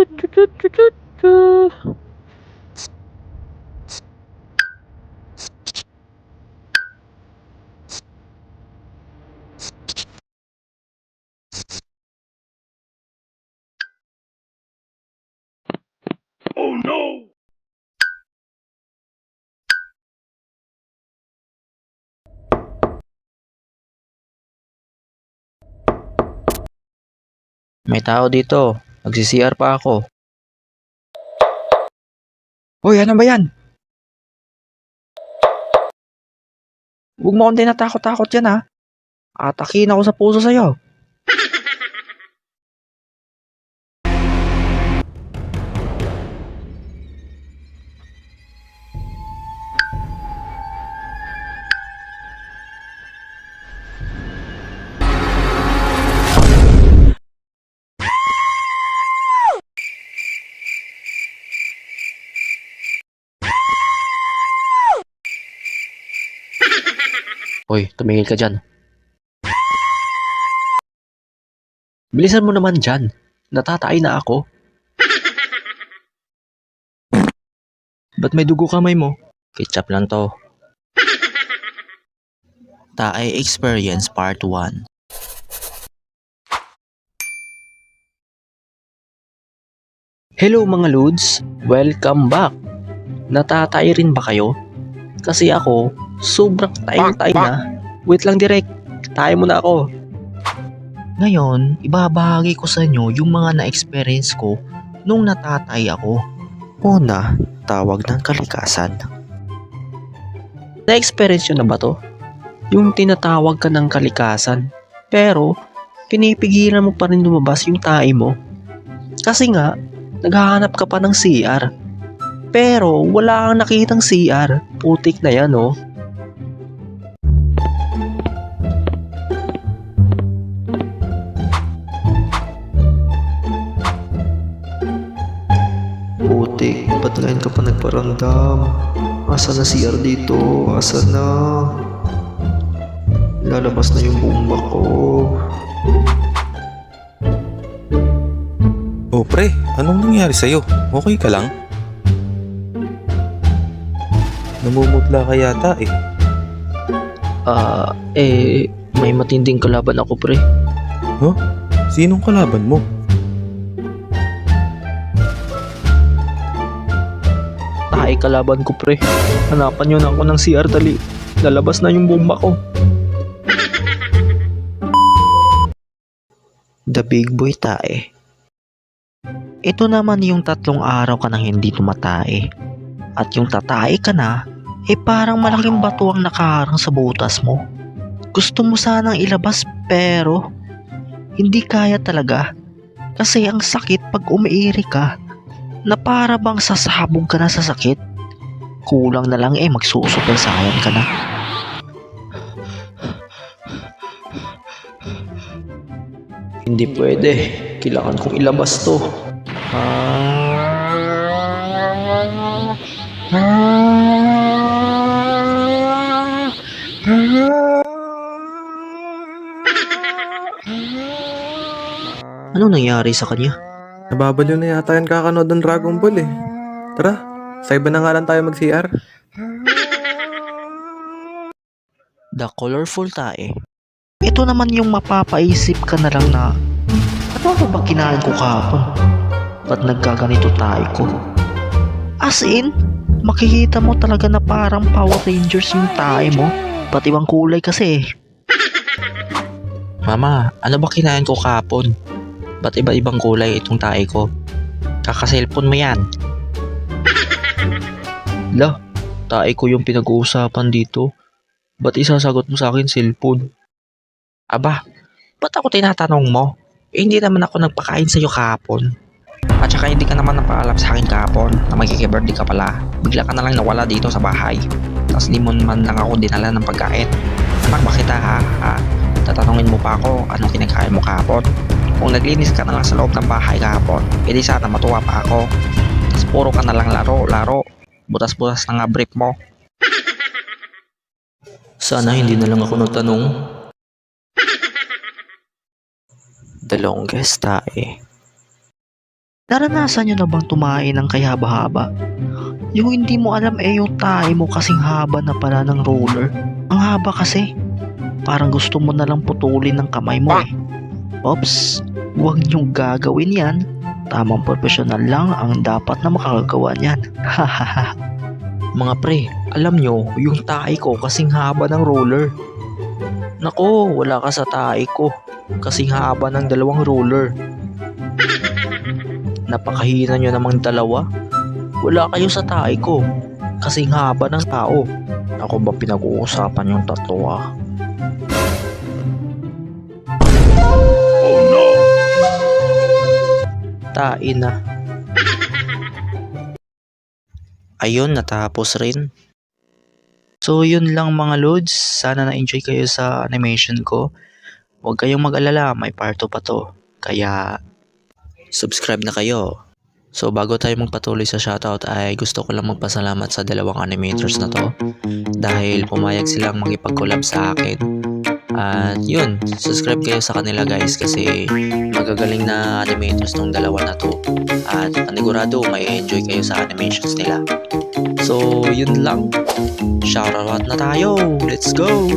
Oh no! May tao dito. Magsi-CR pa ako. Hoy, ano ba yan? Huwag mo akong tinatakot-takot yan ha. Atakin ako sa puso sa'yo. Hoy, tumingin ka dyan. Bilisan mo naman dyan. Natatay na ako. Ba't may dugo kamay mo? Ketchup lang to. Tae Experience Part 1. Hello mga Lods! Welcome back! Natatay rin ba kayo? Kasi ako, sobrang tayong-tay na. Wait lang direct, tayo muna ako. Ngayon, ibabahagi ko sa inyo yung mga na-experience ko nung natatay ako. Una, tawag ng kalikasan. Na-experience nyo na ba to? Yung tinatawag ka ng kalikasan, pero pinipigilan mo pa rin lumabas yung tae mo. Kasi nga, naghahanap ka pa ng CR. Pero wala kang nakitang CR. Putik na yan oh. Putik, ba't ngayon ka pa nagparamdam? Asa na CR dito? Asa na? Lalabas na yung bomba ko. Oh pre, anong nangyari sa'yo? Okay ka lang? Namumutla ka yata eh. May matinding kalaban ako pre. Huh? Sinong kalaban mo? Tae kalaban ko pre. Hanapan nyo na ako ng CR dali. Lalabas na yung bomba ko. The Big Boy Tae. Ito naman yung 3 araw ka nang hindi tumatae. At yung tatae ka na, parang malaking bato ang nakaharang sa butas mo. Gusto mo sanang ilabas pero hindi kaya talaga. Kasi ang sakit pag umiiri ka, na para bang sasabog ka na sa sakit. Kulang na lang magsusupersayan ka na. Hindi pwede. Kailangan kong ilabas to. Ano nangyari sa kanya? Nababaliw na yata yan kakanood ng Dragon Ball eh. Tara, sa iba na nga lang tayo mag-CR. The Colorful Tae. Ito naman yung mapapaisip ka na lang na, ano ba kinain ko kahapon? Ba't nagkaganito tayo ko? As in, makikita mo talaga na parang Power Rangers yung tae mo. Ba't ibang kulay kasi eh. Mama, ano ba kinain ko kahapon? Ba't iba-ibang kulay itong tae ko? Kaka-cellphone mo yan. La, tae ko yung pinag-uusapan dito. Ba't isasagot mo sa akin cellphone? Aba, ba't ako tinatanong mo? Hindi naman ako nagpakain sa'yo kahapon. At saka hindi ka naman napaalam sa akin kahapon na magkikibirthday ka pala. Bigla ka na lang nawala dito sa bahay. Tapos di mo man lang ako dinala ng pagkain. Anak ba kita ha? Tatanungin mo pa ako anong kinakain mo kahapon? Kung naglinis ka na lang sa loob ng bahay kahapon, edi sana matuwa pa ako. Tapos puro ka na lang laro. Butas-butas na nga brief mo. Sana hindi na lang ako nagtanong. The Longest Tae. Naranasan nyo na bang tumae ng kay haba-haba? Yung hindi mo alam yung tae mo kasing haba na pala ng roller. Ang haba kasi. Parang gusto mo na lang putulin ng kamay mo eh. Ops, huwag nyong gagawin yan. Tamang profesional lang ang dapat na makakagawa niyan. Mga pre, alam nyo, yung tae ko kasing haba ng roller. Nako, wala ka sa tae ko. Kasing haba ng 2 roller. Napakahina nyo namang 2. Wala kayo sa tae ko. Kasing haba ng tao. Ako ba pinag-uusapan yung 3 ah? Oh no! Tae na. Ayun, natapos rin. So, yun lang mga lods. Sana na-enjoy kayo sa animation ko. Huwag kayong mag-alala, may part 2 pa to. Kaya, subscribe na kayo. So, bago tayo magpatuloy sa shoutout ay gusto ko lang magpasalamat sa 2 animators na to. Dahil pumayag silang makipag-collab sa akin. At yun, subscribe kayo sa kanila guys kasi magagaling na animators tong 2 na to. At panigurado may enjoy kayo sa animations nila. So, yun lang. Shoutout na tayo. Let's go!